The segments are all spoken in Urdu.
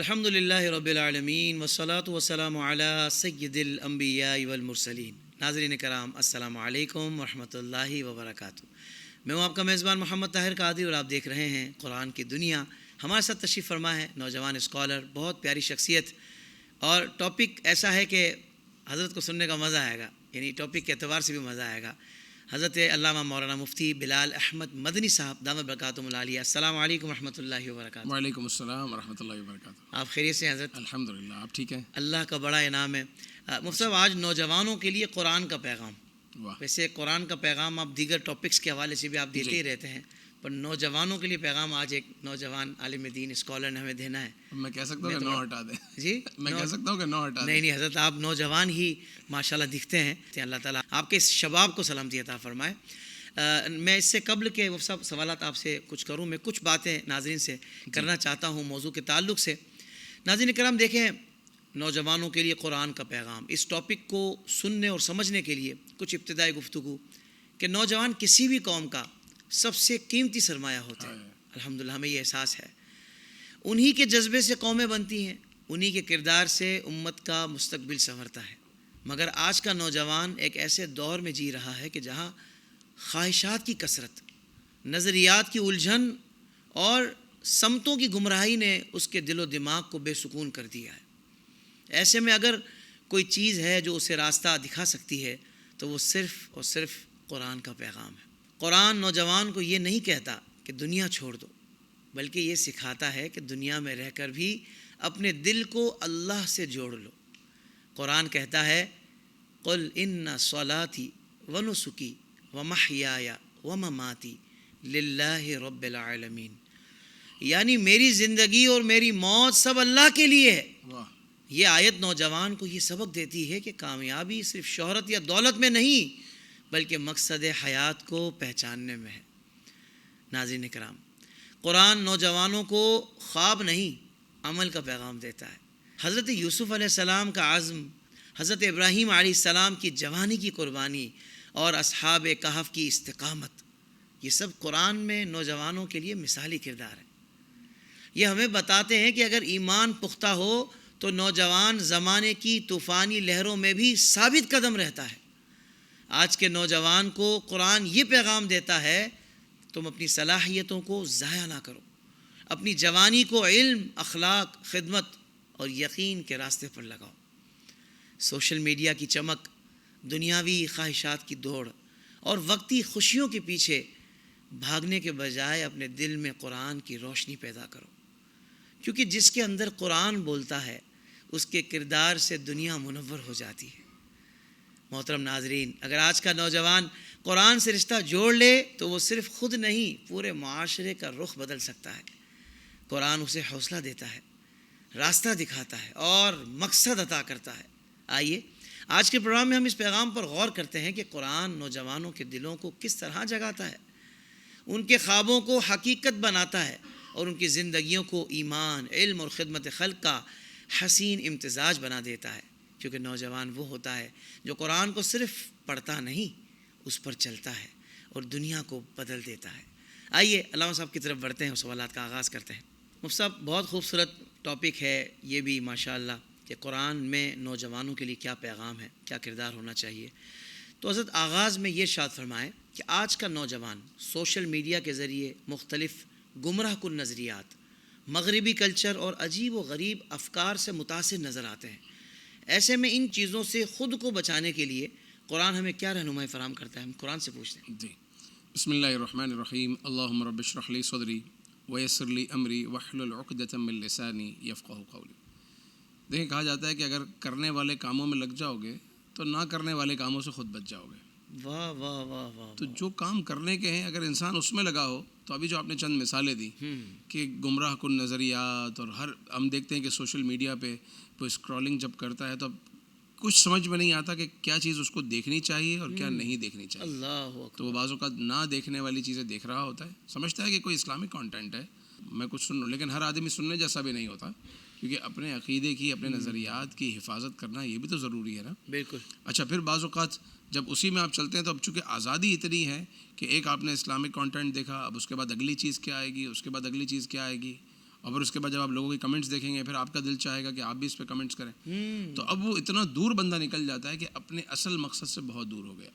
الحمد للہ رب العالمین والصلاة والسلام علی سید الانبیاء والمرسلین۔ ناظرین کرام، السلام علیکم ورحمۃ اللہ وبرکاتہ۔ میں ہوں آپ کا میزبان محمد طاہر قادری اور آپ دیکھ رہے ہیں قرآن کی دنیا۔ ہمارے ساتھ تشریف فرما ہے نوجوان اسکالر، بہت پیاری شخصیت، اور ٹاپک ایسا ہے کہ حضرت کو سننے کا مزہ آئے گا، یعنی ٹاپک کے اعتبار سے بھی مزہ آئے گا۔ حضرت علامہ مولانا مفتی بلال احمد مدنی صاحب دامت برکاتہم العالیہ، السلام علیکم ورحمۃ اللہ وبرکاتہ۔ وعلیکم السلام ورحمۃ اللہ وبرکاتہ۔ آپ خیریت سے ہیں حضرت؟ الحمدللہ، آپ ٹھیک ہیں؟ اللہ کا بڑا انعام ہے۔ مفتی صاحب، آج نوجوانوں کے لیے قرآن کا پیغام۔ واہ، ویسے قرآن کا پیغام آپ دیگر ٹاپکس کے حوالے سے بھی آپ دیتے ہی رہتے ہیں، پر نوجوانوں کے لیے پیغام آج ایک نوجوان عالم دین اسکالر نے ہمیں دینا ہے۔ میں کہہ سکتا ہوں کہ نو ہٹا دیں؟ جی، میں کہہ سکتا ہوں کہ نو ہٹا دیں؟ نہیں حضرت، آپ نوجوان ہی ماشاءاللہ دکھتے ہیں۔ اللہ تعالیٰ آپ کے اس شباب کو سلامتی عطا فرمائے۔ میں اس سے قبل کہ وہ سب سوالات آپ سے کچھ کروں، میں کچھ باتیں ناظرین سے کرنا چاہتا ہوں موضوع کے تعلق سے۔ ناظرین کرام، دیکھیں، نوجوانوں کے لیے قرآن کا پیغام، اس ٹاپک کو سننے اور سمجھنے کے لیے کچھ ابتدائی گفتگو کہ نوجوان کسی بھی قوم کا سب سے قیمتی سرمایہ ہوتے ہیں۔ الحمدللہ ہمیں یہ احساس ہے۔ انہی کے جذبے سے قومیں بنتی ہیں، انہی کے کردار سے امت کا مستقبل سنورتا ہے۔ مگر آج کا نوجوان ایک ایسے دور میں جی رہا ہے کہ جہاں خواہشات کی کثرت، نظریات کی الجھن اور سمتوں کی گمراہی نے اس کے دل و دماغ کو بے سکون کر دیا ہے۔ ایسے میں اگر کوئی چیز ہے جو اسے راستہ دکھا سکتی ہے تو وہ صرف اور صرف قرآن کا پیغام ہے۔ قرآن نوجوان کو یہ نہیں کہتا کہ دنیا چھوڑ دو، بلکہ یہ سکھاتا ہے کہ دنیا میں رہ کر بھی اپنے دل کو اللہ سے جوڑ لو۔ قرآن کہتا ہے، قل ان صلاتی ونسکی ومحیای ومماتی للہ رب العالمین، یعنی میری زندگی اور میری موت سب اللہ کے لیے ہے۔ واہ، یہ آیت نوجوان کو یہ سبق دیتی ہے کہ کامیابی صرف شہرت یا دولت میں نہیں، بلکہ مقصد حیات کو پہچاننے میں ہے۔ ناظرین کرام، قرآن نوجوانوں کو خواب نہیں، عمل کا پیغام دیتا ہے۔ حضرت یوسف علیہ السلام کا عزم، حضرت ابراہیم علیہ السلام کی جوانی کی قربانی اور اصحاب کہف کی استقامت، یہ سب قرآن میں نوجوانوں کے لیے مثالی کردار ہے۔ یہ ہمیں بتاتے ہیں کہ اگر ایمان پختہ ہو تو نوجوان زمانے کی طوفانی لہروں میں بھی ثابت قدم رہتا ہے۔ آج کے نوجوان کو قرآن یہ پیغام دیتا ہے، تم اپنی صلاحیتوں کو ضائع نہ کرو، اپنی جوانی کو علم، اخلاق، خدمت اور یقین کے راستے پر لگاؤ۔ سوشل میڈیا کی چمک، دنیاوی خواہشات کی دوڑ اور وقتی خوشیوں کے پیچھے بھاگنے کے بجائے اپنے دل میں قرآن کی روشنی پیدا کرو، کیونکہ جس کے اندر قرآن بولتا ہے اس کے کردار سے دنیا منور ہو جاتی ہے۔ محترم ناظرین، اگر آج کا نوجوان قرآن سے رشتہ جوڑ لے تو وہ صرف خود نہیں، پورے معاشرے کا رخ بدل سکتا ہے۔ قرآن اسے حوصلہ دیتا ہے، راستہ دکھاتا ہے اور مقصد عطا کرتا ہے۔ آئیے آج کے پروگرام میں ہم اس پیغام پر غور کرتے ہیں کہ قرآن نوجوانوں کے دلوں کو کس طرح جگاتا ہے، ان کے خوابوں کو حقیقت بناتا ہے اور ان کی زندگیوں کو ایمان، علم اور خدمت خلق کا حسین امتزاج بنا دیتا ہے۔ کیونکہ نوجوان وہ ہوتا ہے جو قرآن کو صرف پڑھتا نہیں، اس پر چلتا ہے اور دنیا کو بدل دیتا ہے۔ آئیے علامہ صاحب کی طرف بڑھتے ہیں اور سوالات کا آغاز کرتے ہیں۔ مفتی صاحب، بہت خوبصورت ٹاپک ہے یہ بھی ماشاءاللہ کہ قرآن میں نوجوانوں کے لیے کیا پیغام ہے، کیا کردار ہونا چاہیے۔ تو حضرت آغاز میں یہ ارشاد فرمائیں کہ آج کا نوجوان سوشل میڈیا کے ذریعے مختلف گمراہ کن نظریات، مغربی کلچر اور عجیب و غریب افکار سے متاثر نظر آتے ہیں۔ ایسے میں ان چیزوں سے خود کو بچانے کے لیے قرآن ہمیں کیا رہنمائی فراہم کرتا ہے؟ ہم قرآن سے پوچھتے ہیں۔ جی، بسم اللہ الرحمن الرحیم، اللہم رب اشرح لی صدری ویسر لی امری واحلل عقدۃ من لسانی یفقہوا قولی۔ دیکھیں، کہا جاتا ہے کہ اگر کرنے والے کاموں میں لگ جاؤ گے تو نہ کرنے والے کاموں سے خود بچ جاؤ گے۔ واہ واہ واہ واہ۔ تو جو کام کرنے کے ہیں اگر انسان اس میں لگا ہو تو ابھی جو آپ نے چند مثالیں دی کہ گمراہ کن نظریات، اور ہم دیکھتے ہیں کہ سوشل میڈیا پہ وہ اسکرولنگ جب کرتا ہے تو اب کچھ سمجھ میں نہیں آتا کہ کیا چیز اس کو دیکھنی چاہیے اور کیا نہیں دیکھنی چاہیے۔ اللہ اکبر۔ تو وہ بعض اوقات نہ دیکھنے والی چیزیں دیکھ رہا ہوتا ہے، سمجھتا ہے کہ کوئی اسلامک کانٹینٹ ہے، میں کچھ سن لوں، لیکن ہر آدمی سننے جیسا بھی نہیں ہوتا، کیونکہ اپنے عقیدے کی، اپنے نظریات کی حفاظت کرنا یہ بھی تو ضروری ہے نا۔ بالکل۔ اچھا، پھر بعض اوقات جب اسی میں آپ چلتے ہیں تو اب چونکہ آزادی اتنی ہے کہ ایک آپ نے اسلامک کانٹینٹ دیکھا، اب اس کے بعد اگلی چیز کیا آئے گی، اس کے بعد اگلی چیز کیا آئے گی، اور پھر اس کے بعد جب آپ لوگوں کے کمنٹس دیکھیں گے پھر آپ کا دل چاہے گا کہ آپ بھی اس پہ کمنٹس کریں. تو اب وہ اتنا دور بندہ نکل جاتا ہے کہ اپنے اصل مقصد سے بہت دور ہو گیا.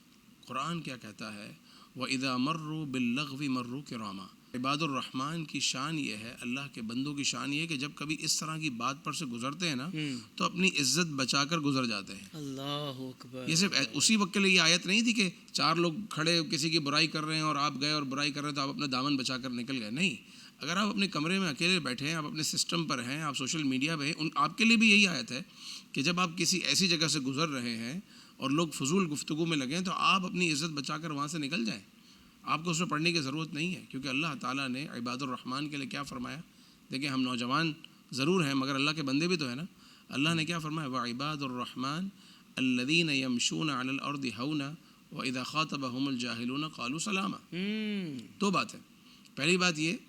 قرآن کیا کہتا ہے؟ وَإِذَا مَرُّوا بِاللَّغْوِ مَرُّوا كِرَامًا. عباد الرحمن کی شان یہ ہے, اللہ کے بندوں کی شان یہ ہے کہ جب کبھی اس طرح کی بات پر سے گزرتے ہیں نا تو اپنی عزت بچا کر گزر جاتے ہیں. اللہ اکبر. یہ صرف اسی وقت کے لیے یہ آیت نہیں تھی کہ 4 لوگ کھڑے کسی کی برائی کر رہے ہیں اور آپ گئے اور برائی کر رہے ہیں تو آپ اپنا دامن بچا کر نکل گئے. نہیں, اگر آپ اپنے کمرے میں اکیلے بیٹھے ہیں, آپ اپنے سسٹم پر ہیں, آپ سوشل میڈیا پہ ہیں, آپ کے لیے بھی یہی آیت ہے کہ جب آپ کسی ایسی جگہ سے گزر رہے ہیں اور لوگ فضول گفتگو میں لگیں تو آپ اپنی عزت بچا کر وہاں سے نکل جائیں. آپ کو اس میں پڑھنے کی ضرورت نہیں ہے, کیونکہ اللہ تعالیٰ نے عباد الرحمن کے لیے کیا فرمایا. دیکھیں ہم نوجوان ضرور ہیں مگر اللہ کے بندے بھی تو ہیں نا. اللہ نے کیا فرمایا؟ وَعِبَادُ الرَّحْمَنِ الَّذِينَ يَمْشُونَ عَلَى الْأَرْضِ هَوْنًا وَإِذَا خَاطَبَهُمُ الْجَاهِلُونَ قَالُوا سَلَامًا. 2 بات ہے. پہلی بات یہ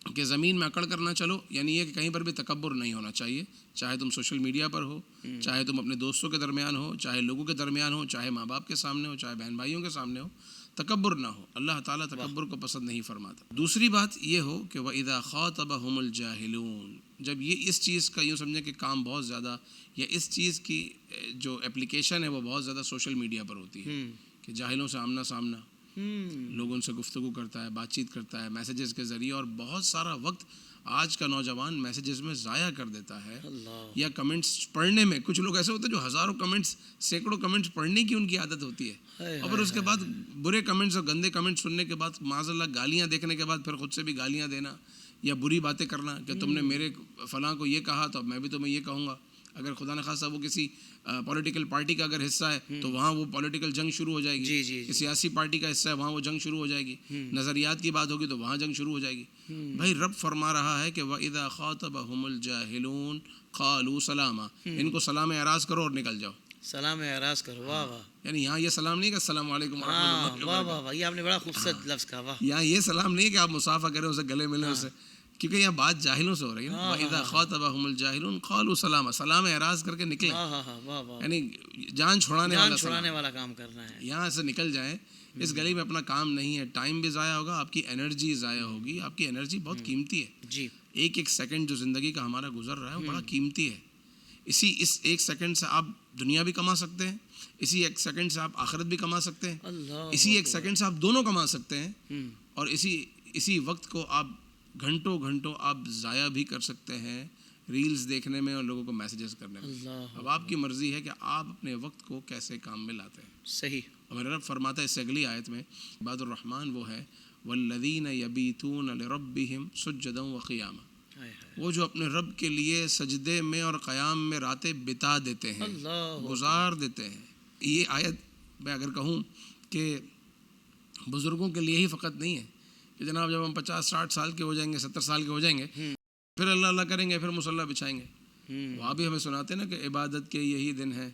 کہ زمین میں اکڑ کر نہ چلو, یعنی یہ کہ کہیں پر بھی تکبر نہیں ہونا چاہیے, چاہے تم سوشل میڈیا پر ہو, چاہے تم اپنے دوستوں کے درمیان ہو, چاہے لوگوں کے درمیان ہو, چاہے ماں باپ کے سامنے ہو, چاہے بہن بھائیوں کے سامنے ہو, تکبر نہ ہو. اللہ تعالیٰ تکبر کو پسند نہیں فرماتا. دوسری بات یہ ہو کہ وَإِذَا خَاطَبَهُمُ الْجَاهِلُونَ, جب یہ اس چیز کا یوں سمجھیں کہ کام بہت زیادہ یا اس چیز کی جو اپلیکیشن ہے وہ بہت زیادہ سوشل میڈیا پر ہوتی ہے کہ جاہلوں سے آمنا سامنا, لوگ ان سے گفتگو کرتا ہے, بات چیت کرتا ہے میسیجز کے ذریعے, اور بہت سارا وقت آج کا نوجوان میسیجز میں ضائع کر دیتا ہے یا کمنٹس پڑھنے میں. کچھ لوگ ایسے ہوتے ہیں جو ہزاروں کمنٹس, سینکڑوں کمنٹس پڑھنے کی ان کی عادت ہوتی ہے, اور پھر اس کے بعد برے کمنٹس اور گندے کمنٹس سننے کے بعد معاذ اللہ گالیاں دیکھنے کے بعد پھر خود سے بھی گالیاں دینا یا بری باتیں کرنا کہ تم نے میرے فلاں کو یہ کہا تو اب میں بھی تمہیں یہ کہوں گا. اگر خدا نخواستہ وہ کسی پولیٹیکل پارٹی کا اگر حصہ ہے تو وہاں وہ پولیٹیکل جنگ شروع ہو جائے گی. سیاسی پارٹی کا حصہ ہے وہاں وہ جنگ شروع ہو جائے گی. نظریات کی بات ہوگی تو وہاں جنگ شروع ہو جائے گی. بھائی رب فرما رہا ہے کہ وَإِذَا خَاطَبَهُمُ الْجَاهِلُونَ قَالُوا سَلَامًا, ان کو سلام اعراض کرو اور نکل جاؤ. سلام اعراض کرو. واہ واہ. یعنی یہاں یہ سلام نہیں کہ السلام علیکم ورحمۃ اللہ. واہ واہ واہ, یہ آپ نے بڑا خوبصورت لفظ کہا. واہ. یہاں یہ سلام نہیں کہ آپ مصافحہ کریں, اسے گلے ملیں اسے, کیونکہ یہ بات جاہلوں سے ہو رہی ہے. وَإِذَا خَاطَبَهُمُ الْجَاهِلُونَ قَالُوا سَلَامًا, سلام اعراض کر کے نکلیں, یعنی جان چھڑانے والا کام کرنا ہے. یہاں سے نکل جائیں. اس گلی میں اپنا کام نہیں ہے, ٹائم بھی ضائع ہوگا, آپ کی انرجی ضائع ہوگی. آپ کی انرجی بہت قیمتی ہے. جی, ایک ایک سیکنڈ جو زندگی کا ہمارا گزر رہا ہے وہ بڑا قیمتی ہے. اس ایک سیکنڈ سے آپ دنیا بھی کما سکتے ہیں, اسی ایک سیکنڈ سے آپ آخرت بھی کما سکتے ہیں, اسی ایک سیکنڈ سے آپ دونوں کما سکتے ہیں, اور اسی وقت کو آپ گھنٹوں آپ ضائع بھی کر سکتے ہیں ریلز دیکھنے میں اور لوگوں کو میسیجز کرنے میں. اب آپ کی مرضی ہے کہ آپ اپنے وقت کو کیسے کام میں لاتے ہیں. صحیح. اور میرا رب فرماتا ہے اس سے اگلی آیت میں, عباد الرحمن وہ ہے والذین یبیتون لربہم سجدا وقیاما, وہ جو اپنے رب کے لیے سجدے میں اور قیام میں راتیں بتا دیتے ہیں, گزار دیتے ہیں. یہ آیت میں اگر کہوں کہ بزرگوں کے لیے ہی فقط نہیں ہے کہ جناب جب ہم 50-60 سال کے ہو جائیں گے, 70 سال کے ہو جائیں گے, پھر اللہ کریں گے, پھر مصلی بچھائیں گے. وہاں بھی ہمیں سناتے ہیں نا کہ عبادت کے یہی دن ہیں,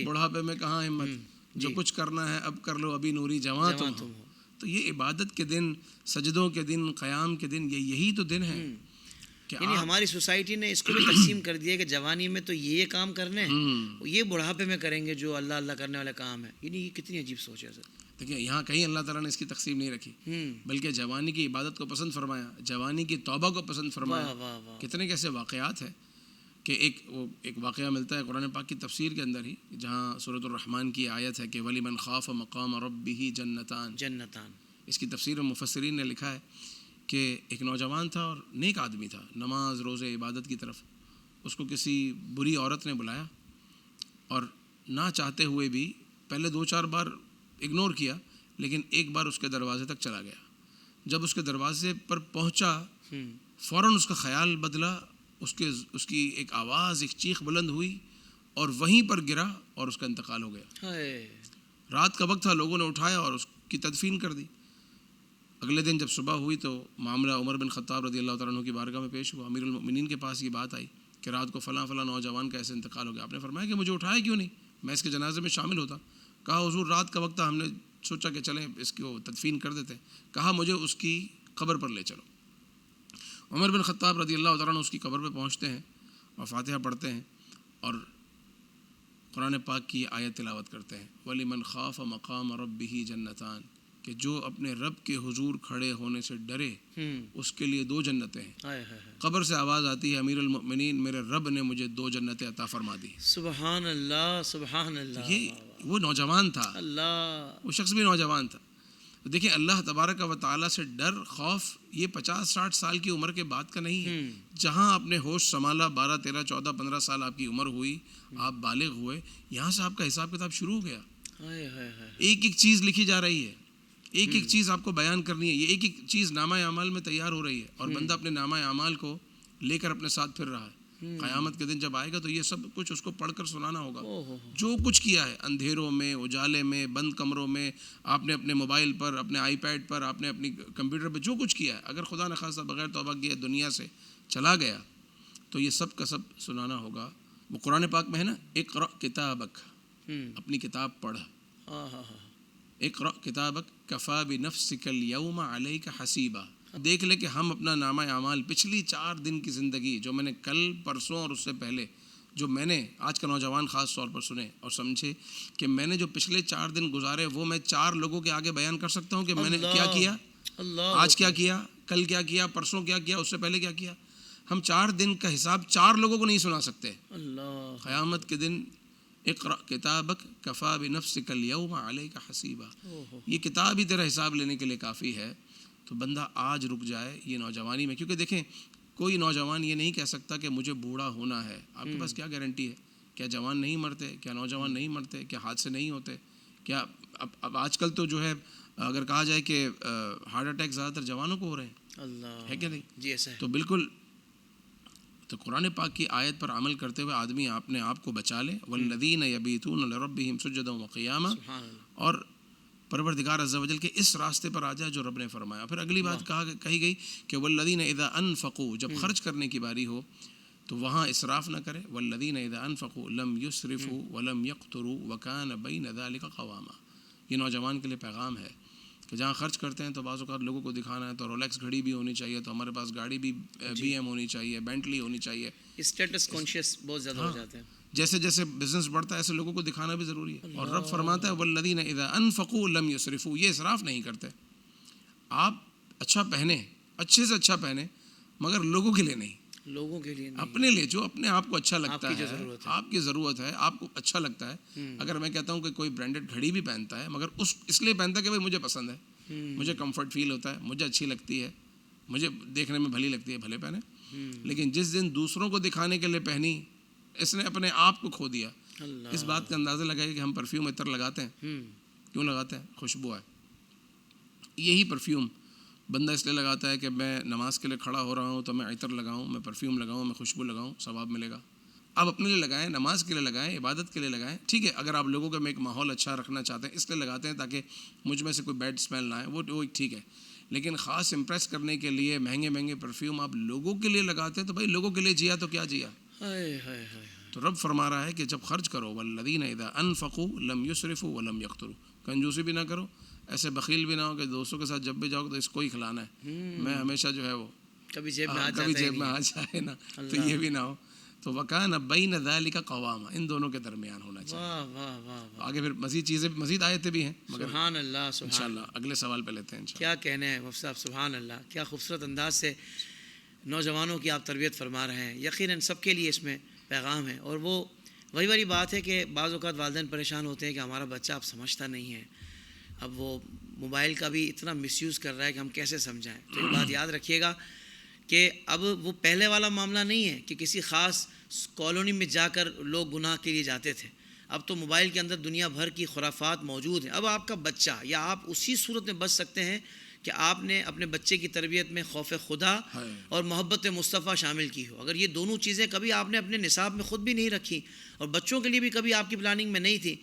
بڑھاپے میں کہاں ہمت, جو کچھ کرنا ہے اب کر لو, ابھی نوری جوان تم ہو. تو یہ عبادت کے دن, سجدوں کے دن, قیام کے دن, یہی تو دن ہیں. یعنی ہماری سوسائٹی نے اس کو بھی تقسیم کر دیا کہ جوانی میں تو یہ کام کرنے ہیں, یہ بڑھاپے میں کریں گے جو اللہ کرنے والے کام ہیں. یعنی یہ کتنی عجیب سوچ ہے سر. دیکھیں یہاں کہیں اللہ تعالیٰ نے اس کی تقسیم نہیں رکھی, بلکہ جوانی کی عبادت کو پسند فرمایا, جوانی کی توبہ کو پسند فرمایا. کتنے کیسے واقعات ہیں کہ ایک واقعہ ملتا ہے قرآن پاک کی تفسیر کے اندر ہی, جہاں سورۃ الرحمن کی آیت ہے کہ وَلِمَنْ خَافَ مَقَامَ رَبِّهِ جَنَّتان. اس کی تفسیر میں مفسرین نے لکھا ہے کہ ایک نوجوان تھا اور نیک آدمی تھا, نماز روزے عبادت کی طرف. اس کو کسی بری عورت نے بلایا اور نہ چاہتے ہوئے بھی پہلے 2-4 بار اگنور کیا, لیکن ایک بار اس کے دروازے تک چلا گیا. جب اس کے دروازے پر پہنچا فوراً اس کا خیال بدلا, اس کی ایک آواز, ایک چیخ بلند ہوئی اور وہیں پر گرا اور اس کا انتقال ہو گیا. رات کا وقت تھا, لوگوں نے اٹھایا اور اس کی تدفین کر دی. اگلے دن جب صبح ہوئی تو معاملہ عمر بن خطاب رضی اللہ تعالیٰ عنہ کی بارگاہ میں پیش ہوا. امیر المؤمنین کے پاس یہ بات آئی کہ رات کو فلاں نوجوان کا ایسے انتقال ہو گیا. آپ نے فرمایا کہ مجھے اٹھایا کیوں نہیں, میں اس کے جنازے میں شامل ہوتا. کہا حضور رات کا وقت تھا, ہم نے سوچا کہ چلیں اس کو تدفین کر دیتے. کہا مجھے اس کی قبر پر لے چلو. عمر بن خطاب رضی اللہ تعالیٰ عنہ اس کی قبر پہ پہنچتے ہیں اور فاتحہ پڑھتے ہیں اور قرآن پاک کی آیت تلاوت کرتے ہیں. وَلِمَنْ خَافَ مَقَامَ رَبِّهِ جَنَّتان. کہ جو اپنے رب کے حضور کھڑے ہونے سے ڈرے اس کے لیے 2 جنتیں ہیں. ہائے ہائے ہائے. قبر سے آواز آتی ہے امیر المؤمنین میرے رب نے مجھے 2 جنتیں عطا فرما دی. سبحان اللہ سبحان اللہ. یہ وہ نوجوان تھا, اللہ. وہ شخص بھی نوجوان تھا. دیکھیں اللہ تبارک و تعالیٰ سے ڈر خوف یہ 50-60 سال کی عمر کے بعد کا نہیں ہے. جہاں آپ نے ہوش سنبھالا 12 13 14 15 سال آپ کی عمر ہوئی, آپ بالغ ہوئے, یہاں سے آپ کا حساب کتاب شروع ہو گیا. ایک ایک چیز لکھی جا رہی ہے, ایک ایک چیز آپ کو بیان کرنی ہے, یہ ایک ایک چیز نامہ اعمال میں تیار ہو رہی ہے اور بندہ اپنے نامہ اعمال کو لے کر اپنے ساتھ پھر رہا ہے. قیامت کے دن جب آئے گا تو یہ سب کچھ اس کو پڑھ کر سنانا ہوگا. جو کچھ کیا ہے اندھیروں میں, اجالے میں, بند کمروں میں, آپ نے اپنے موبائل پر, اپنے آئی پیڈ پر, آپ نے اپنی کمپیوٹر پہ جو کچھ کیا ہے, اگر خدا نخواستہ بغیر توبہ کیے دنیا سے چلا گیا تو یہ سب کا سب سنانا ہوگا. وہ قرآن پاک میں ہے نا, اقرأ کتابک, اپنی کتاب پڑھ. اقرأ کتابک کفا بنفسک اليوم علیک حسیبا. دیکھ لے کہ ہم اپنا نامہ اعمال پچھلی 4 دن کی زندگی جو میں نے کل پرسوں اور اس سے پہلے جو میں نے, آج کا نوجوان خاص طور پر سنے اور سمجھے کہ میں نے جو پچھلے 4 دن گزارے وہ میں 4 لوگوں کے آگے بیان کر سکتا ہوں کہ میں نے کیا کیا, آج کیا کیا, کل کیا کیا, پرسوں کیا کیا, اس سے پہلے کیا کیا. ہم 4 دن کا حساب 4 لوگوں کو نہیں سنا سکتے. قیامت کے دن اقرأ کتابک کفا بنفسک اليوم علیک حسیبا. یہ کتاب ہی تیرا حساب لینے کے لیے کافی ہے. تو بندہ آج رک جائے یہ نوجوانی میں, کیونکہ دیکھیں کوئی نوجوان یہ نہیں کہہ سکتا کہ مجھے بوڑھا ہونا ہے. آپ کے پاس کیا گارنٹی ہے؟ کیا جوان نہیں مرتے, کیا نوجوان نہیں مرتے, کیا حادثے نہیں ہوتے, کیا اب آج کل تو جو ہے اگر کہا جائے کہ ہارٹ اٹیک زیادہ تر جوانوں کو ہو رہے ہیں, ہے کہ نہیں؟ جی ایسا ہے. تو بالکل, تو قرآن پاک کی آیت پر عمل کرتے ہوئے آدمی اپنے آپ کو بچا لے. والذین یبیتون لربہم سجدا وقیاما, اور پروردگار عز و جل کے اس راستے پر آ جائے جو رب نے فرمایا. پھر اگلی بات کہی گئی کہ والذین اذا انفقوا, جب خرچ کرنے کی باری ہو تو وہاں اسراف نہ کرے. والذین اذا انفقوا لم یسرفوا ولم یقتروا وکان بین ذلک قواما. یہ نوجوان کے لیے پیغام ہے کہ جہاں خرچ کرتے ہیں تو بعض اوقات لوگوں کو دکھانا ہے تو رولیکس گھڑی بھی ہونی چاہیے, تو ہمارے پاس گاڑی بھی بی ایم ہونی چاہیے, بینٹلی ہونی چاہیے. اسٹیٹس کانشیس بہت زیادہ ہو جاتے ہیں. جیسے جیسے بزنس بڑھتا ہے ایسے لوگوں کو دکھانا بھی ضروری ہے. اور رب فرماتا ہے والذین اذا انفقوا لم یسرفوا, یہ اسراف نہیں کرتے. آپ اچھا پہنے, اچھے سے اچھا پہنے, مگر لوگوں کے لیے نہیں, لوگوں کے لیے نہیں, اپنے لیے جو اپنے آپ کو اچھا لگتا ہے, آپ کی ضرورت ہے, آپ کو اچھا لگتا ہے. اگر میں کہتا ہوں کہ کوئی برانڈڈ گھڑی بھی پہنتا ہے مگر اس لیے پہنتا ہے کہ بھائی مجھے پسند ہے, مجھے کمفرٹ فیل ہوتا ہے, مجھے اچھی لگتی ہے, مجھے دیکھنے میں بھلی لگتی ہے, بھلے پہنے. لیکن جس دن دوسروں کو دکھانے کے لیے پہنی, اس نے اپنے آپ کو کھو دیا. اس بات کا اندازہ لگائے کہ ہم پرفیوم عطر لگاتے ہیں, کیوں لگاتے ہیں؟ خوشبو ہے. یہی پرفیوم بندہ اس لیے لگاتا ہے کہ میں نماز کے لیے کھڑا ہو رہا ہوں تو میں عطر لگاؤں, میں پرفیوم لگاؤں, میں خوشبو لگاؤں, ثواب ملے گا. آپ اپنے لیے لگائیں, نماز کے لیے لگائیں, عبادت کے لیے لگائیں, ٹھیک ہے. اگر آپ لوگوں کا میں ایک ماحول اچھا رکھنا چاہتے ہیں اس لیے لگاتے ہیں تاکہ مجھ میں سے کوئی بیڈ اسمیل نہ آئے, وہ ٹھیک ہے. لیکن خاص امپریس کرنے کے لیے مہنگے مہنگے پرفیوم آپ لوگوں کے لیے لگاتے ہیں تو بھائی لوگوں کے لیے جیا تو کیا جیا. تو رب فرما رہا ہے کہ جب خرچ کرو والذین اذا انفقوا لم یسرفوا ولم یقتروا, کنجوسی بھی نہ کرو, ایسے بخیل بھی نہ ہو کہ دوستوں کے ساتھ جب بھی جاؤ تو اس کو ہی کھلانا ہے, میں ہمیشہ جو ہے وہ کبھی جیب میں آ جائے نا, تو یہ بھی نہ ہو. تو وکان بین ذلک قواما, ان دونوں کے درمیان ہونا چاہیے. آگے پھر مزید چیزیں, مزید آیتیں بھی ہیں, مگر سبحان اللہ, انشاءاللہ اگلے سوال پہ لیتے ہیں. کیا کہنے ہیں مفتی صاحب, سبحان اللہ, کیا خوبصورت انداز سے نوجوانوں کی آپ تربیت فرما رہے ہیں. یقیناً سب کے لیے اس میں پیغام ہے. اور وہ وہی والی بات ہے کہ بعض اوقات والدین پریشان ہوتے ہیں کہ ہمارا بچہ اب سمجھتا نہیں ہے, اب وہ موبائل کا بھی اتنا مس یوز کر رہا ہے کہ ہم کیسے سمجھائیں. تو ایک بات یاد رکھیے گا کہ اب وہ پہلے والا معاملہ نہیں ہے کہ کسی خاص کالونی میں جا کر لوگ گناہ کے لیے جاتے تھے. اب تو موبائل کے اندر دنیا بھر کی خرافات موجود ہیں. اب آپ کا بچہ یا آپ اسی صورت میں بچ سکتے ہیں کہ آپ نے اپنے بچے کی تربیت میں خوف خدا اور محبت مصطفیٰ شامل کی ہو. اگر یہ دونوں چیزیں کبھی آپ نے اپنے نصاب میں خود بھی نہیں رکھی اور بچوں کے لیے بھی کبھی آپ کی پلاننگ میں نہیں تھی,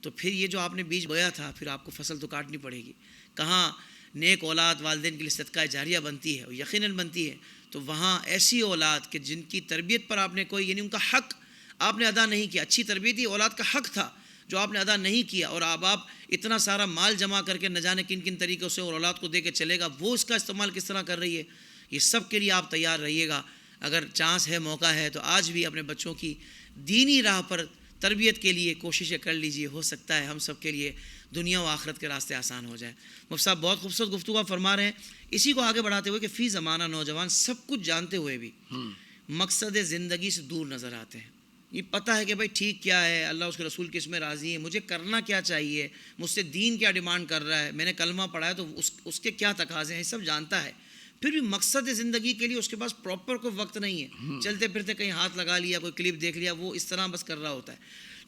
تو پھر یہ جو آپ نے بیج بویا تھا پھر آپ کو فصل تو کاٹنی پڑے گی. کہاں نیک اولاد والدین کے لیے صدقہ جاریہ بنتی ہے, اور یقیناً بنتی ہے, تو وہاں ایسی اولاد کہ جن کی تربیت پر آپ نے کوئی, یعنی ان کا حق آپ نے ادا نہیں کیا. اچھی تربیت ہی اولاد کا حق تھا جو آپ نے ادا نہیں کیا, اور اب آپ اتنا سارا مال جمع کر کے نہ جانے کن کن طریقوں سے اور اولاد کو دے کے چلے گا, وہ اس کا استعمال کس طرح کر رہی ہے. یہ سب کے لیے آپ تیار رہیے گا. اگر چانس ہے, موقع ہے, تو آج بھی اپنے بچوں کی دینی راہ پر تربیت کے لیے کوششیں کر لیجئے، ہو سکتا ہے ہم سب کے لیے دنیا و آخرت کے راستے آسان ہو جائے۔ مفتی صاحب بہت خوبصورت گفتگو فرما رہے ہیں، اسی کو آگے بڑھاتے ہوئے کہ فی زمانہ نوجوان سب کچھ جانتے ہوئے بھی مقصد زندگی سے دور نظر آتے ہیں۔ یہ پتہ ہے کہ بھائی ٹھیک کیا ہے، اللہ اس کے رسول کس میں راضی ہے، مجھے کرنا کیا چاہیے، مجھ سے دین کیا ڈیمانڈ کر رہا ہے، میں نے کلمہ پڑھا ہے تو اس کے کیا تقاضے ہیں، یہ سب جانتا ہے، پھر بھی مقصد زندگی کے لیے اس کے پاس پراپر کوئی وقت نہیں ہے، چلتے پھرتے کہیں ہاتھ لگا لیا، کوئی کلپ دیکھ لیا، وہ اس طرح بس کر رہا ہوتا ہے۔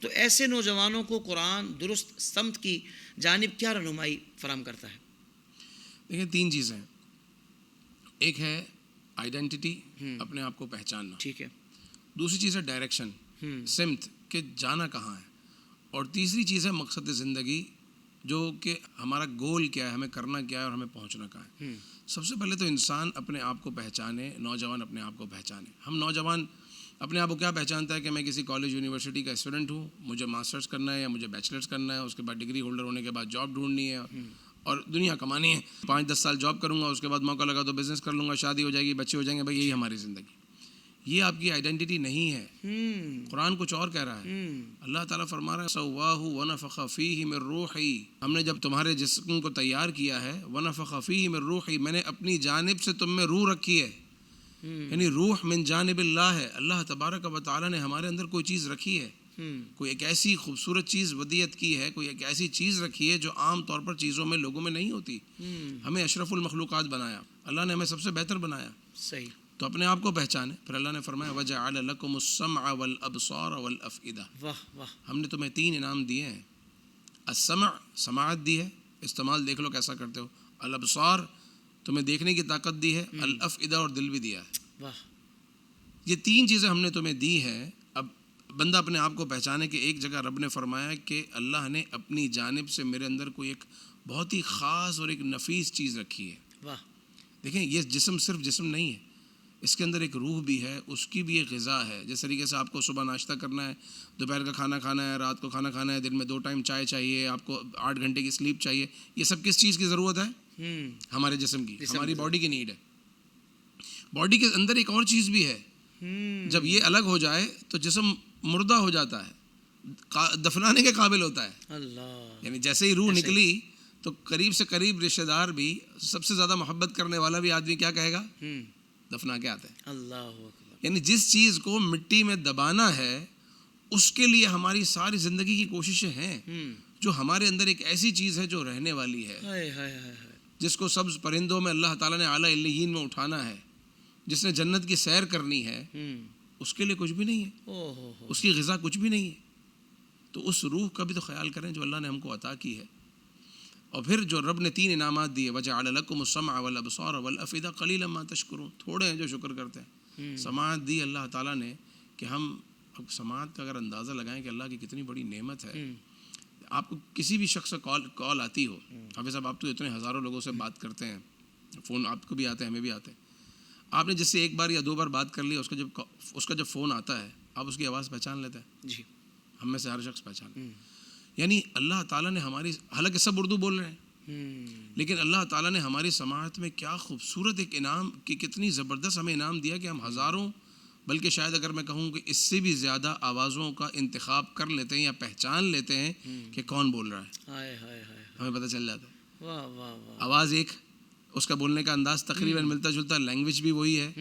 تو ایسے نوجوانوں کو قرآن درست سمت کی جانب کیا رہنمائی فراہم کرتا ہے؟ دیکھیں 3 چیزیں ہیں، ایک ہے آئیڈینٹی، اپنے آپ کو پہچاننا، ٹھیک ہے، دوسری چیز ہے ڈائریکشن، سمت کہ جانا کہاں ہے، اور تیسری چیز ہے مقصد زندگی، جو کہ ہمارا گول کیا ہے، ہمیں کرنا کیا ہے اور ہمیں پہنچنا کہاں ہے۔ سب سے پہلے تو انسان اپنے آپ کو پہچانے، نوجوان اپنے آپ کو پہچانے۔ ہم نوجوان اپنے آپ کو کیا پہچانتا ہے کہ میں کسی کالج یونیورسٹی کا اسٹوڈنٹ ہوں، مجھے ماسٹرز کرنا ہے یا مجھے بیچلرز کرنا ہے، اس کے بعد ڈگری ہولڈر ہونے کے بعد جاب ڈھونڈنی ہے اور دنیا کمانی ہے، 5-10 سال جاب کروں گا، اس کے بعد موقع لگا تو بزنس کر لوں گا، شادی ہو جائے گی، بچے ہو جائیں گے، بھائی یہی ہماری زندگی۔ یہ آپ کی آئیڈینٹی نہیں ہے، قرآن کچھ اور کہہ رہا ہے۔ اللہ تعالیٰ فرما رہا ہے سواہ ونفخ فیہ من روحی، ہم نے جب تمہارے جسم کو تیار کیا ہے، ونفخ فیہ من روحی، میں نے اپنی جانب سے تم میں روح رکھی ہے، یعنی روح من جانب اللہ ہے، اللہ تبارک و تعالیٰ نے ہمارے اندر کوئی چیز رکھی ہے، کوئی ایک ایسی خوبصورت چیز ودیت کی ہے، کوئی ایک ایسی چیز رکھی ہے جو عام طور پر چیزوں میں لوگوں میں نہیں ہوتی۔ ہمیں اشرف المخلوقات بنایا، اللہ نے ہمیں سب سے بہتر بنایا، صحیح، تو اپنے آپ کو پہچانے۔ پھر اللہ نے فرمایا وَجَعَلَ لَكُمُ السَّمْعَ وَالْأَبْصَارَ وَالْأَفْئِدَةَ، واہ واہ، ہم نے تمہیں 3 انعام دیے ہیں۔ السمع، سماعت دی ہے، استعمال دیکھ لو کیسا کرتے ہو۔ الابصار، تمہیں دیکھنے کی طاقت دی ہے۔ الافئدہ، اور دل بھی دیا ہے۔ واہ، یہ 3 چیزیں ہم نے تمہیں دی ہیں۔ اب بندہ اپنے آپ کو پہچانے کہ ایک جگہ رب نے فرمایا کہ اللہ نے اپنی جانب سے میرے اندر کوئی ایک بہت ہی خاص اور ایک نفیس چیز رکھی ہے۔ واہ، دیکھیں یہ جسم صرف جسم نہیں ہے، اس کے اندر ایک روح بھی ہے، اس کی بھی ایک غذا ہے۔ جس طریقے سے آپ کو صبح ناشتہ کرنا ہے، دوپہر کا کھانا کھانا ہے، رات کو کھانا کھانا ہے، دن میں 2 ٹائم چائے چاہیے، آپ کو 8 گھنٹے کی سلیپ چاہیے، یہ سب کس چیز کی ضرورت ہے؟ ہمارے جسم کی، ہماری باڈی کی نیڈ ہے۔ باڈی کے اندر ایک اور چیز بھی ہے، جب یہ الگ ہو جائے تو جسم مردہ ہو جاتا ہے، دفنانے کے قابل ہوتا ہے۔ اللہ، یعنی جیسے ہی روح نکلی تو قریب سے قریب رشتہ دار بھی، سب سے زیادہ محبت کرنے والا بھی آدمی کیا کہے گا؟ دفنا کے آتے ہیں۔ اللہ اکبر، یعنی جس چیز کو مٹی میں دبانا ہے اس کے لیے ہماری ساری زندگی کی کوششیں ہیں، جو ہمارے اندر ایک ایسی چیز ہے جو رہنے والی ہے، ہائے ہائے ہائے، جس کو سبز پرندوں میں اللہ تعالیٰ نے اعلیٰ علیین میں اٹھانا ہے، جس نے جنت کی سیر کرنی ہے، اس کے لیے کچھ بھی نہیں ہے، اس کی غذا کچھ بھی نہیں ہے۔ تو اس روح کا بھی تو خیال کریں جو اللہ نے ہم کو عطا کی ہے۔ اور پھر جو رب نے 3 انعامات دیے، وَجَعَلَ لَكُمُ السَّمْعَ وَالْأَبْصَارَ وَالْأَفْئِدَةَ قَلِيلًا مَا تَشْكُرُونَ، تھوڑے ہیں جو شکر کرتے ہیں۔ سماعت دی اللہ تعالیٰ نے، کہ ہم اب سماعت کا اگر اندازہ لگائیں کہ اللہ کی کتنی بڑی نعمت ہے۔ آپ کو کسی بھی شخص سے کال آتی ہو، حافظ صاحب آپ تو اتنے ہزاروں لوگوں سے بات کرتے ہیں، فون آپ کو بھی آتے ہیں، ہمیں بھی آتے ہیں، آپ نے جس سے 1 بار یا 2 بار بات کر لی، اس کا جب فون آتا ہے آپ اس کی آواز پہچان لیتے ہیں؟ جی، ہم میں سے ہر شخص پہچان۔ یعنی اللہ تعالیٰ نے ہماری، حالانکہ سب اردو بول رہے ہیں، لیکن اللہ تعالیٰ نے ہماری سماعت میں کیا خوبصورت ایک انعام کی، کتنی زبردست ہمیں انعام دیا کہ ہم ہزاروں، بلکہ شاید اگر میں کہوں کہ اس سے بھی زیادہ آوازوں کا انتخاب کر لیتے ہیں یا پہچان لیتے ہیں کہ کون بول رہا ہے، ہائے ہائے ہائے، ہمیں پتہ چل جاتا ہے۔ واہ واہ واہ، آواز ایک، اس کا بولنے کا انداز تقریباً ملتا جلتا، لینگویج بھی وہی ہے،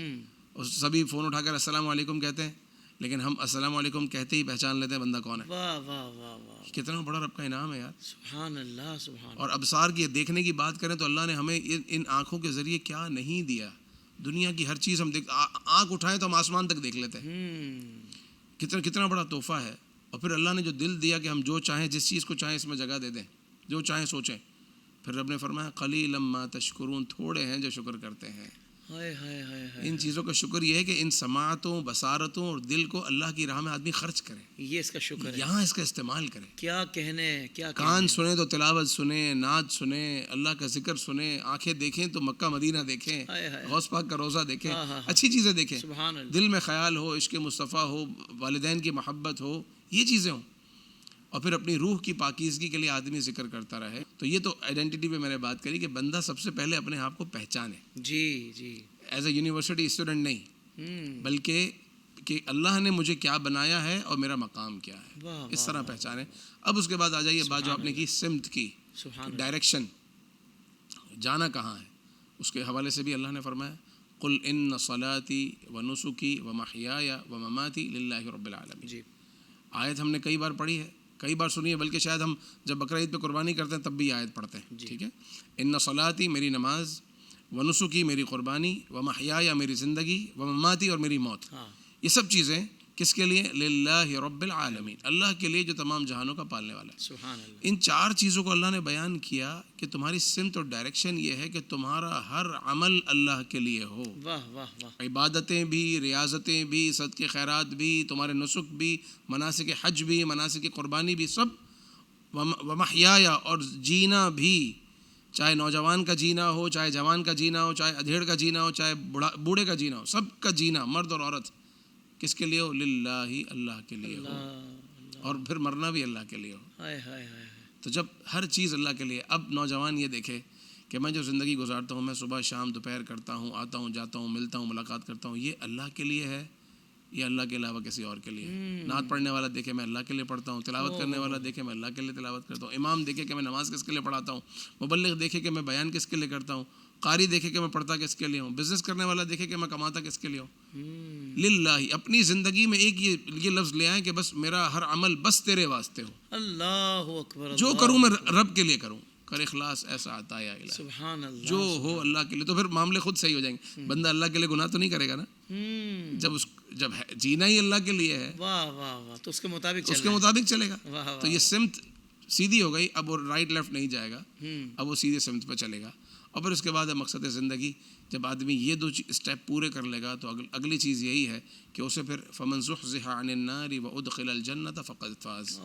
سبھی فون اٹھا کر السلام علیکم کہتے ہیں، لیکن ہم السلام علیکم کہتے ہی پہچان لیتے ہیں بندہ کون ہے۔ واہ واہ واہ واہ، کتنا بڑا رب کا انعام ہے یار۔ سبحان اللہ، سبحان اللہ، اور ابصار کی، دیکھنے کی بات کریں تو اللہ نے ہمیں ان آنکھوں کے ذریعے کیا نہیں دیا۔ دنیا کی ہر چیز ہم آنکھ اٹھائیں تو ہم آسمان تک دیکھ لیتے ہیں، کتنا بڑا تحفہ ہے۔ اور پھر اللہ نے جو دل دیا کہ ہم جو چاہیں، جس چیز کو چاہیں اس میں جگہ دے دیں، جو چاہیں سوچیں۔ پھر رب نے فرمایا قلیلا ما تشکرون، تھوڑے ہیں جو شکر کرتے ہیں۔ ہائے ہائے ہائے ہائے، ان چیزوں کا شکر یہ ہے کہ ان سماعتوں، بصارتوں اور دل کو اللہ کی راہ میں آدمی خرچ کرے، یہ اس کا شکر ہے، یہاں اس کا استعمال کرے۔ کیا کہنے، کیا کان سنیں تو تلاوت سنیں، نعت سنیں، اللہ کا ذکر سنیں، آنکھیں دیکھیں تو مکہ مدینہ دیکھیں، غوث پاک کا روضہ دیکھیں، اچھی چیزیں دیکھیں، سبحان اللہ، دل میں خیال ہو، عشق مصطفیٰ ہو، والدین کی محبت ہو، یہ چیزیں ہوں، اور پھر اپنی روح کی پاکیزگی کے لیے آدمی ذکر کرتا رہے۔ تو یہ تو آئیڈینٹی پہ میں نے بات کری کہ بندہ سب سے پہلے اپنے آپ کو پہچانے، جی جی، ایز اے یونیورسٹی اسٹوڈنٹ نہیں، بلکہ کہ اللہ نے مجھے کیا بنایا ہے اور میرا مقام کیا ہے، واہ اس واہ طرح پہچانیں۔ اب اس کے بعد آ جائیے بات جو آپ نے کی سمت کی، سبحان ڈائریکشن، جانا کہاں ہے، اس کے حوالے سے بھی اللہ نے فرمایا قل ان صلاتی و نسکی و محیایا و مماتی للہ رب العالمین۔ جی آیت ہم نے کئی بار پڑھی ہے، کئی بار سنی ہے، بلکہ شاید ہم جب بقرعید پہ قربانی کرتے ہیں تب بھی آیت پڑھتے ہیں، ٹھیک ہے۔ ان صلاتی میری نماز، و نسکی میری قربانی، و محیایا میری زندگی، و مماتی اور میری موت، ہاں یہ سب چیزیں کس کے لیے؟ للہ رب العالمین، اللہ کے لیے جو تمام جہانوں کا پالنے والا ہے۔ سبحان اللہ ان چار چیزوں کو اللہ نے بیان کیا کہ تمہاری سمت اور ڈائریکشن یہ ہے کہ تمہارا ہر عمل اللہ کے لیے ہو، واہ واہ واہ عبادتیں بھی، ریاضتیں بھی، صدقے خیرات بھی، تمہارے نسک بھی، مناسک حج بھی، مناسک قربانی بھی، سب ومحیایا اور جینا بھی، چاہے نوجوان کا جینا ہو، چاہے جوان کا جینا ہو، چاہے ادھیڑ کا جینا ہو، چاہے بوڑھے کا جینا ہو، سب کا جینا مرد اور عورت کس کے لیے ہو؟ للہ، اللہ کے لیے ہو، اور پھر مرنا بھی اللہ کے لیے ہو۔ ہائے ہائے ہائے تو جب ہر چیز اللہ کے لیے، اب نوجوان یہ دیکھے کہ میں جو زندگی گزارتا ہوں، میں صبح شام دوپہر کرتا ہوں، آتا ہوں جاتا ہوں، ملتا ہوں ملاقات کرتا ہوں، یہ اللہ کے لیے ہے یا اللہ کے علاوہ کسی اور کے لیے ہے؟ نعت پڑھنے والا دیکھے میں اللہ کے لیے پڑھتا ہوں، تلاوت کرنے والا دیکھے میں اللہ کے لیے تلاوت کرتا ہوں، امام دیکھے کہ میں نماز کس کے لیے پڑھاتا ہوں، مبلغ دیکھے کہ میں بیان کس کے لیے کرتا ہوں، قاری دیکھے کہ میں پڑھتا کس کے لیے ہوں، بزنس کرنے والا دیکھے کہ میں کماتا کس کے لیے ہوں۔ للہ، اپنی زندگی میں ایک یہ لفظ لے آئیں کہ بس میرا ہر عمل بس تیرے واسطے ہو، اللہ اکبر، جو کروں میں رب کے لیے کروں، کر اخلاص ایسا آتا یا الہ، سبحان اللہ جو ہو اللہ کے لیے، تو پھر معاملے خود صحیح ہو جائیں گے۔ بندہ اللہ کے لیے گناہ تو نہیں کرے گا نا، جب جینا ہی اللہ کے لیے ہے واہ واہ واہ، تو اس کے مطابق اس کے مطابق چلے گا، واہ واہ تو یہ سمت سیدھی ہو گئی، اب وہ رائٹ لیفٹ نہیں جائے گا، اب وہ سیدھے سمت پہ چلے گا۔ اور پھر اس کے بعد ہے مقصد زندگی، جب آدمی یہ دو اسٹیپ پورے کر لے گا تو اگلی چیز یہی ہے کہ اسے پھر فمن زحزح عن النار وادخل الجنۃ فقد فاز،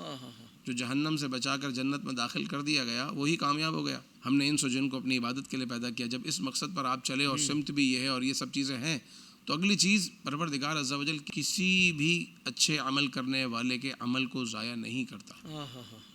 جو جہنم سے بچا کر جنت میں داخل کر دیا گیا وہی کامیاب ہو گیا۔ ہم نے انس و جن کو اپنی عبادت کے لیے پیدا کیا، جب اس مقصد پر آپ چلے اور سمت بھی یہ ہے اور یہ سب چیزیں ہیں، تو اگلی چیز پروردگار عز و جل کسی بھی اچھے عمل کرنے والے کے عمل کو ضائع نہیں کرتا۔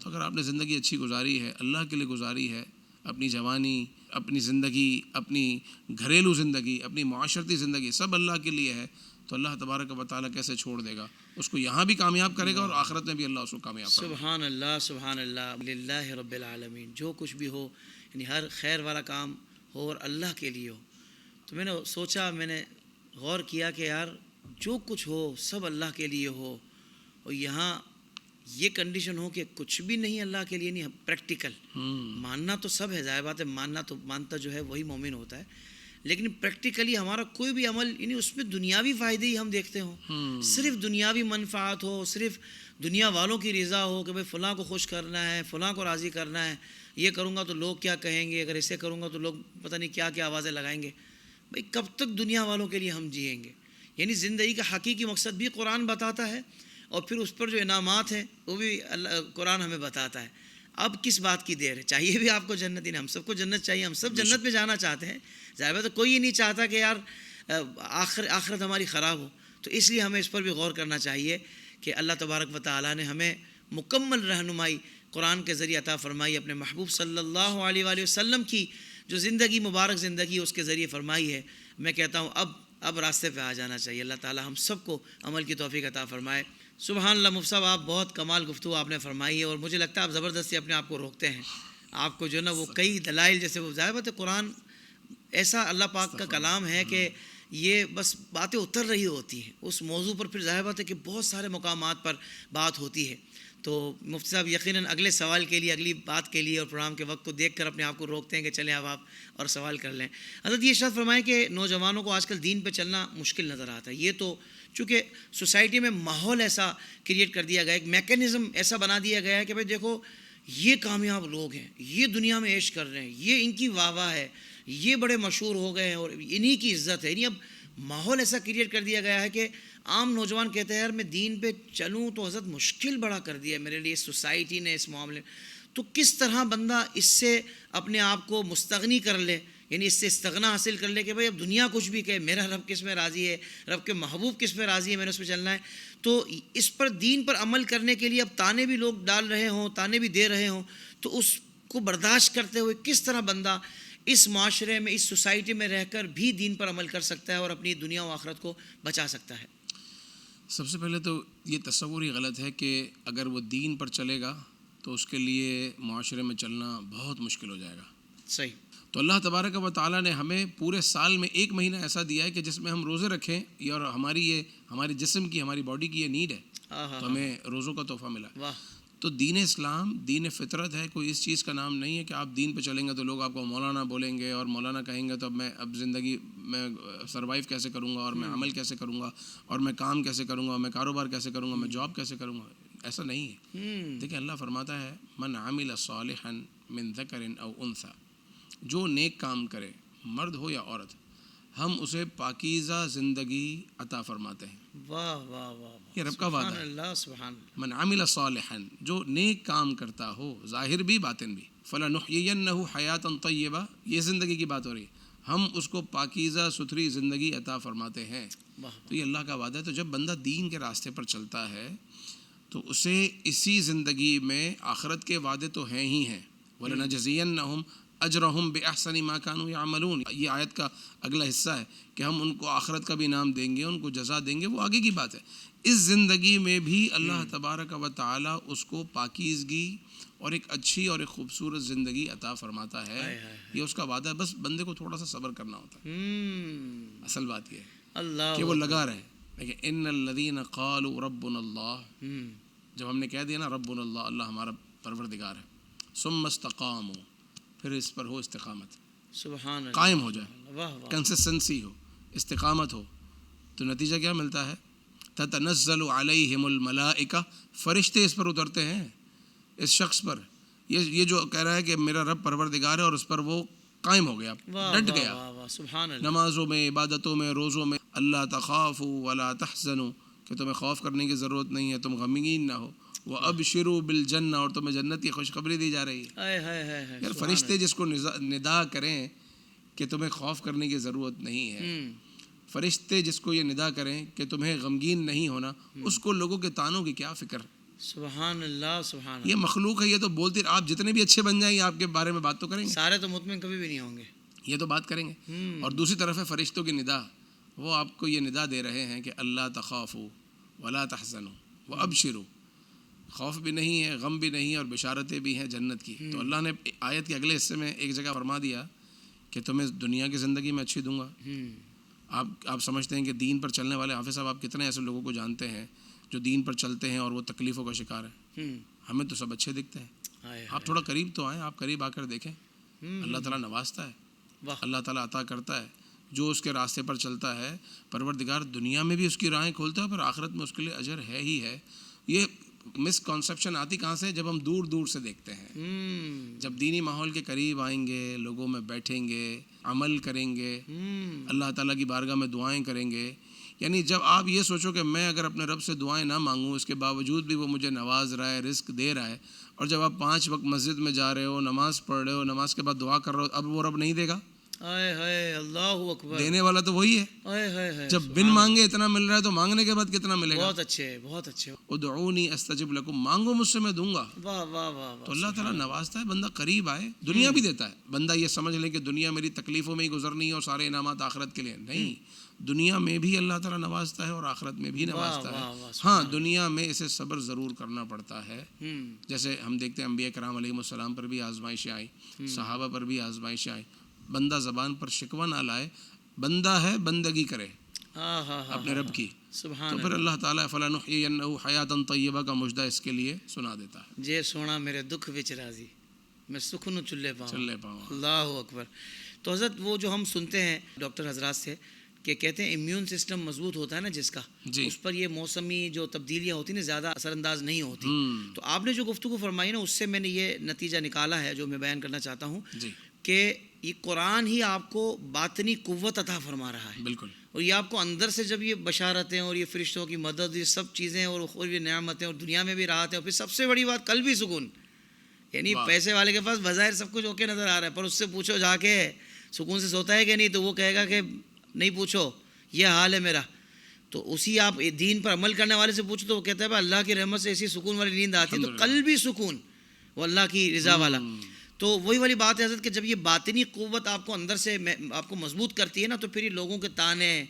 تو اگر آپ نے زندگی اچھی گزاری ہے، اللہ کے لیے گزاری ہے، اپنی جوانی، اپنی زندگی، اپنی گھریلو زندگی، اپنی معاشرتی زندگی سب اللہ کے لیے ہے، تو اللہ تبارک و تعالیٰ کیسے چھوڑ دے گا؟ اس کو یہاں بھی کامیاب کرے گا اور آخرت میں بھی اللہ اس کو کامیاب کرے گا۔ سبحان اللہ سبحان اللہ، للہ رب العالمین، جو کچھ بھی ہو یعنی ہر خیر والا کام ہو اور اللہ کے لیے ہو۔ تو میں نے سوچا، میں نے غور کیا کہ یار جو کچھ ہو سب اللہ کے لیے ہو، اور یہاں یہ کنڈیشن ہو کہ کچھ بھی نہیں اللہ کے لیے، نہیں پریکٹیکل ماننا تو سب ہے، ظاہر بات ہے، مانتا جو ہے وہی مومن ہوتا ہے، لیکن پریکٹیکلی ہمارا کوئی بھی عمل یعنی اس میں دنیاوی فائدے ہی ہم دیکھتے ہوں، صرف دنیاوی منفعت ہو، صرف دنیا والوں کی رضا ہو کہ بھئی فلاں کو خوش کرنا ہے، فلاں کو راضی کرنا ہے، یہ کروں گا تو لوگ کیا کہیں گے، اگر ایسے کروں گا تو لوگ پتہ نہیں کیا کیا آوازیں لگائیں گے۔ بھئی کب تک دنیا والوں کے لیے ہم جئیں گے؟ یعنی زندگی کا حقیقی مقصد بھی قرآن بتاتا ہے، اور پھر اس پر جو انعامات ہیں وہ بھی قرآن ہمیں بتاتا ہے۔ اب کس بات کی دیر ہے؟ چاہیے بھی آپ کو جنت ہی نہیں، ہم سب کو جنت چاہیے، ہم سب جنت میں جانا چاہتے ہیں، ظاہر بات ہے کوئی یہ نہیں چاہتا کہ یار آخرت ہماری خراب ہو، تو اس لیے ہمیں اس پر بھی غور کرنا چاہیے کہ اللہ تبارک و تعالیٰ نے ہمیں مکمل رہنمائی قرآن کے ذریعے عطا فرمائی، اپنے محبوب صلی اللہ علیہ وآلہ وسلم کی جو زندگی مبارک زندگی اس کے ذریعے فرمائی ہے۔ میں کہتا ہوں اب راستے پہ آ جانا چاہیے۔ اللہ تعالیٰ ہم سب کو عمل کی توفیق عطا فرمائے۔ سبحان اللہ، مفتی صاحب آپ بہت کمال گفتگو آپ نے فرمائی ہے، اور مجھے لگتا ہے آپ زبردستی اپنے آپ کو روکتے ہیں، آپ کو جو نا وہ کئی دلائل، جیسے وہ ظاہر بات ہے قرآن ایسا اللہ پاک کا کلام ہے کہ یہ بس باتیں اتر رہی ہوتی ہیں اس موضوع پر، پھر ظاہر بات ہے کہ بہت سارے مقامات پر بات ہوتی ہے۔ تو مفتی صاحب یقیناً اگلے سوال کے لیے، اگلی بات کے لیے اور پروگرام کے وقت کو دیکھ کر اپنے آپ کو روکتے ہیں کہ چلیں اب آپ اور سوال کر لیں۔ حضرت یہ ارشاد فرمائیں کہ نوجوانوں کو آج کل دین پہ چلنا مشکل نظر آتا ہے، یہ تو چونکہ سوسائٹی میں ماحول ایسا کریٹ کر دیا گیا، ایک میکینزم ایسا بنا دیا گیا ہے کہ بھئی دیکھو یہ کامیاب لوگ ہیں، یہ دنیا میں عیش کر رہے ہیں، یہ ان کی واہ واہ ہے، یہ بڑے مشہور ہو گئے ہیں اور انہی کی عزت ہے۔ یعنی اب ماحول ایسا کریٹ کر دیا گیا ہے کہ عام نوجوان کہتے ہیں یار میں دین پہ چلوں تو حضرت مشکل بڑا کر دیا ہے میرے لیے سوسائٹی نے اس معاملے۔ تو کس طرح بندہ اس سے اپنے آپ کو مستغنی کر لے، یعنی اس سے استغنا حاصل کر لے کہ بھئی اب دنیا کچھ بھی کہے، میرا رب کس میں راضی ہے، رب کے محبوب کس میں راضی ہے، میں نے اس پہ چلنا ہے۔ تو اس پر دین پر عمل کرنے کے لیے اب تانے بھی لوگ ڈال رہے ہوں، تانے بھی دے رہے ہوں، تو اس کو برداشت کرتے ہوئے کس طرح بندہ اس معاشرے میں، اس سوسائٹی میں رہ کر بھی دین پر عمل کر سکتا ہے اور اپنی دنیا و آخرت کو بچا سکتا ہے؟ سب سے پہلے تو یہ تصور ہی غلط ہے کہ اگر وہ دین پر چلے گا تو اس کے لیے معاشرے میں چلنا بہت مشکل ہو جائے گا. صحیح. تو اللہ تبارک و تعالیٰ نے ہمیں پورے سال میں ایک مہینہ ایسا دیا ہے کہ جس میں ہم روزے رکھیں، یہ اور ہماری جسم کی، ہماری باڈی کی یہ نیڈ ہے، تو ہمیں روزوں کا تحفہ ملا. واہ. تو دین اسلام دین فطرت ہے. کوئی اس چیز کا نام نہیں ہے کہ آپ دین پہ چلیں گے تو لوگ آپ کو مولانا بولیں گے اور مولانا کہیں گے تو اب زندگی میں سروائیو کیسے کروں گا، اور میں عمل کیسے کروں گا، اور میں کام کیسے کروں گا، میں کاروبار کیسے کروں گا، میں جاب کیسے کروں گا. ایسا نہیں ہے. دیکھیں اللہ فرماتا ہے من عمل صالحا من ذکر او انثی، جو نیک کام کرے مرد ہو یا عورت، ہم اسے پاکیزہ زندگی عطا فرماتے ہیں. واہ واہ واہ. یہ رب کا وعدہ ہے. اللہ سبحان اللہ. من عمل صالحا، جو نیک کام کرتا ہو ظاہر بھی باطن بھی، فلنحیینہ حیاتا طیبہ، یہ زندگی کی بات ہو رہی ہے، ہم اس کو پاکیزہ ستھری زندگی عطا فرماتے ہیں. تو یہ اللہ کا وعدہ ہے. تو جب بندہ دین کے راستے پر چلتا ہے تو اسے اسی زندگی میں آخرت کے وعدے تو ہیں ہی ہیں. وَلَنَجْزِيَنَّهُمْ اجرہم بِأَحْسَنِ مَا كَانُوا يَعْمَلُونَ. یہ آیت کا اگلا حصہ ہے کہ ہم ان کو آخرت کا بھی انعام دیں گے، ان کو جزا دیں گے. وہ آگے کی بات ہے. اس زندگی میں بھی اللہ تبارک و تعالی اس کو پاکیزگی اور ایک اچھی اور ایک خوبصورت زندگی عطا فرماتا ہے. یہ اس کا وعدہ ہے. بس بندے کو تھوڑا سا صبر کرنا ہوتا ہے. اصل بات یہ ہے اللہ کہ وہ لگا رہے. لیکن ان الذین قالوا ربنا اللہ، جب ہم نے کہہ دیا نا ربنا اللہ، اللہ ہمارا پروردگار ہے، ثم استقاموا، پھر اس پر ہو استقامت، سبحان اللہ، قائم ہو جائے، واہ واہ. کنسسٹنسی ہو، استقامت ہو، تو نتیجہ کیا ملتا ہے؟ تتنزل علیہم الملائکہ، فرشتے اس پر اترتے ہیں، اس شخص پر. یہ جو کہہ رہا ہے کہ میرا رب پروردگار ہے اور اس پر وہ قائم ہو گیا، ڈٹ گیا. واہ واہ. سبحان اللہ. نمازوں میں، عبادتوں میں، روزوں میں، اللہ تخافوا ولا تحزنوا، کہ تمہیں خوف کرنے کی ضرورت نہیں ہے، تم غمگین نہ ہو. وابشروا بالجنہ، اور تمہیں جنت کی خوشخبری دی جا رہی ہے. یار فرشتے جس کو ندا کریں کہ تمہیں خوف کرنے کی ضرورت نہیں ہے، فرشتے جس کو یہ ندا کریں کہ تمہیں غمگین نہیں ہونا، اس کو لوگوں کے تانوں کی کیا فکر. سبحان اللہ سبحان اللہ. یہ مخلوق ہے، یہ تو بولتی، آپ جتنے بھی اچھے بن جائیں یہ آپ کے بارے میں بات تو کریں گے، سارے تو مطمئن کبھی بھی نہیں ہوں گے، یہ تو بات کریں گے. اور دوسری طرف ہے فرشتوں کی ندا، وہ آپ کو یہ ندا دے رہے ہیں کہ اللہ تخافوا ولا تحزنوا وابشروا، خوف بھی نہیں ہے، غم بھی نہیں ہے، اور بشارتیں بھی ہیں جنت کی. تو اللہ نے آیت کے اگلے حصے میں ایک جگہ فرما دیا کہ تمہیں دنیا کی زندگی میں اچھی دوں گا. آپ سمجھتے ہیں کہ دین پر چلنے والے حافظ صاحب، آپ کتنے ایسے لوگوں کو جانتے ہیں جو دین پر چلتے ہیں اور وہ تکلیفوں کا شکار ہیں؟ ہمیں تو سب اچھے دکھتے ہیں. آپ تھوڑا قریب تو آئیں، آپ قریب آ کر دیکھیں. اللہ تعالیٰ نوازتا ہے، اللہ تعالیٰ عطا کرتا ہے. جو اس کے راستے پر چلتا ہے پروردگار دنیا میں بھی اس کی راہیں کھولتا ہے، پر آخرت میں اس کے لیے اجر ہے ہی ہے. یہ مس کنسیپشن آتی کہاں سے؟ جب ہم دور دور سے دیکھتے ہیں. جب دینی ماحول کے قریب آئیں گے، لوگوں میں بیٹھیں گے، عمل کریں گے، اللہ تعالیٰ کی بارگاہ میں دعائیں کریں گے. یعنی جب آپ یہ سوچو کہ میں اگر اپنے رب سے دعائیں نہ مانگوں، اس کے باوجود بھی وہ مجھے نواز رہا ہے، رزق دے رہا ہے، اور جب آپ 5 وقت مسجد میں جا رہے ہو، نماز پڑھ رہے ہو، نماز کے بعد دعا کر رہے ہو، اب وہ رب نہیں دے گا؟ اللہ اکبر. دینے والا تو وہی ہے. جب بن مانگے اتنا مل رہا ہے تو مانگنے کے بعد کتنا ملے گا؟ بہت اچھے بہت اچھے. ادعونی استجب لکم، مانگو مجھ سے میں دوں گا. واہ واہ واہ. تو اللہ تعالیٰ نوازتا ہے، بندہ قریب آئے. دنیا بھی دیتا ہے. بندہ یہ سمجھ لے کہ دنیا میری تکلیفوں میں ہی گزرنی ہے اور سارے انعامات آخرت کے لیے نہیں. دنیا میں بھی اللہ تعالیٰ نوازتا ہے اور آخرت میں بھی نوازتا ہے. ہاں دنیا میں اسے صبر ضرور کرنا پڑتا ہے. جیسے ہم دیکھتے ہیں انبیاء کرام علیہ السلام پر بھی آزمائشیں آئیں، صحابہ پر بھی آزمائشیں آئیں. بندہ زبان پر شکوہ نہ لائے، بندہ ہے بندگی کرے اپنے رب کی، تو پھر اللہ تعالیٰ فلنحیینہ حیاتا طیبہ کا مژدہ اس کے لیے سنا دیتا ہے. جے سونا میرے دکھ وچ راضی، میں سکھ نو چلے پاؤں. اللہ اکبر. تو حضرت وہ جو ہم سنتے ہیں ڈاکٹر حضرات سے کہ کہتے ہیں امیون سسٹم مضبوط ہوتا ہے نا جس کا، اس پر یہ موسمی جو تبدیلیاں ہوتی ہیں زیادہ اثر انداز نہیں ہوتی. تو آپ نے جو گفتگو فرمائی نا، اس سے میں نے یہ نتیجہ نکالا ہے جو میں بیان کرنا چاہتا ہوں کہ یہ قرآن ہی آپ کو باطنی قوت عطا فرما رہا ہے. بالکل. اور یہ آپ کو اندر سے جب یہ بشارتیں اور یہ فرشتوں کی مدد، یہ سب چیزیں اور یہ نعمتیں، اور دنیا میں بھی راحت ہے، اور پھر سب سے بڑی بات قلبی سکون. یعنی پیسے والے کے پاس بظاہر سب کچھ اوکے نظر آ رہا ہے، پر اس سے پوچھو جا کے سکون سے سوتا ہے کہ نہیں، تو وہ کہے گا کہ نہیں پوچھو، یہ حال ہے میرا. تو اسی آپ دین پر عمل کرنے والے سے پوچھو تو وہ کہتا ہے اللہ کی رحمت سے ایسی سکون والی نیند آتی ہے. تو قلبی سکون وہ اللہ کی رضا والا. تو وہی والی بات ہے حضرت کہ جب یہ باطنی قوت آپ کو اندر سے آپ کو مضبوط کرتی ہے نا، تو پھر یہ لوگوں کے تانے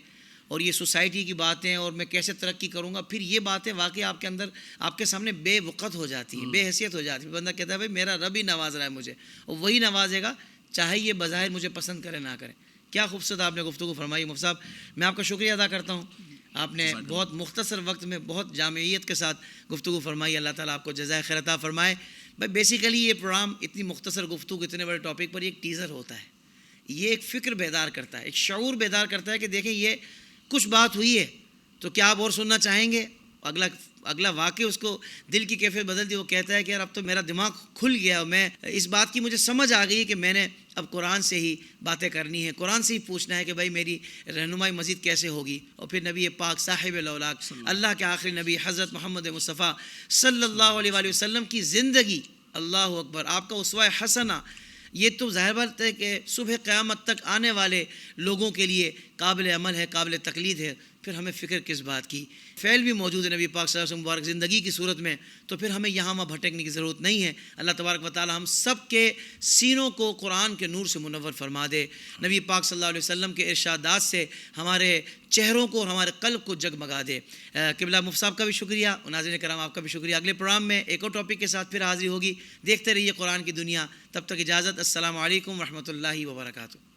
اور یہ سوسائٹی کی باتیں اور میں کیسے ترقی کروں گا، پھر یہ باتیں واقعی آپ کے اندر آپ کے سامنے بے وقت ہو جاتی ہیں، بے حیثیت ہو جاتی ہے. بندہ کہتا ہے بھائی میرا رب ہی نواز رہا ہے مجھے، اور وہی نوازے گا چاہے یہ بظاہر مجھے پسند کرے نہ کرے. کیا خوبصورت آپ نے گفتگو فرمائی مفتی صاحب، میں آپ کا شکریہ ادا کرتا ہوں. آپ نے بہت مختصر وقت میں بہت جامعیت کے ساتھ گفتگو فرمائی. اللہ تعالیٰ آپ کو جزائے خیر عطا فرمائے. بھائی بیسیکلی یہ پروگرام اتنی مختصر گفتگو اتنے بڑے ٹاپک پر ایک ٹیزر ہوتا ہے، یہ ایک فکر بیدار کرتا ہے، ایک شعور بیدار کرتا ہے کہ دیکھیں یہ کچھ بات ہوئی ہے تو کیا آپ اور سننا چاہیں گے. اگلا واقع اس کو دل کی کیفیت بدل دی. وہ کہتا ہے کہ یار اب تو میرا دماغ کھل گیا، میں اس بات کی مجھے سمجھ آ گئی کہ میں نے اب قرآن سے ہی باتیں کرنی ہے، قرآن سے ہی پوچھنا ہے کہ بھائی میری رہنمائی مزید کیسے ہوگی. اور پھر نبی پاک صاحب الاولاق اللہ کے آخری نبی حضرت محمد مصطفیٰ صلی اللہ علیہ وآلہ وسلم کی زندگی، اللہ اکبر، آپ کا اسوہ حسنہ، یہ تو ظاہر بات ہے کہ صبح قیامت تک آنے والے لوگوں کے لیے قابل عمل ہے، قابل تقلید ہے. پھر ہمیں فکر کس بات کی، فعل بھی موجود ہے نبی پاک صلی اللہ علیہ وسلم مبارک زندگی کی صورت میں، تو پھر ہمیں یہاں وہاں بھٹکنے کی ضرورت نہیں ہے. اللہ تبارک و تعالی ہم سب کے سینوں کو قرآن کے نور سے منور فرما دے. نبی پاک صلی اللہ علیہ وسلم کے ارشادات سے ہمارے چہروں کو اور ہمارے قلب کو جگمگا دے. قبلہ مفتی صاحب کا بھی شکریہ، ناظرین کرام آپ کا بھی شکریہ. اگلے پروگرام میں ایک اور ٹاپک کے ساتھ پھر حاضری ہوگی. دیکھتے رہیے قرآن کی دنیا. تب تک اجازت. السلام علیکم ورحمۃ اللہ وبرکاتہ.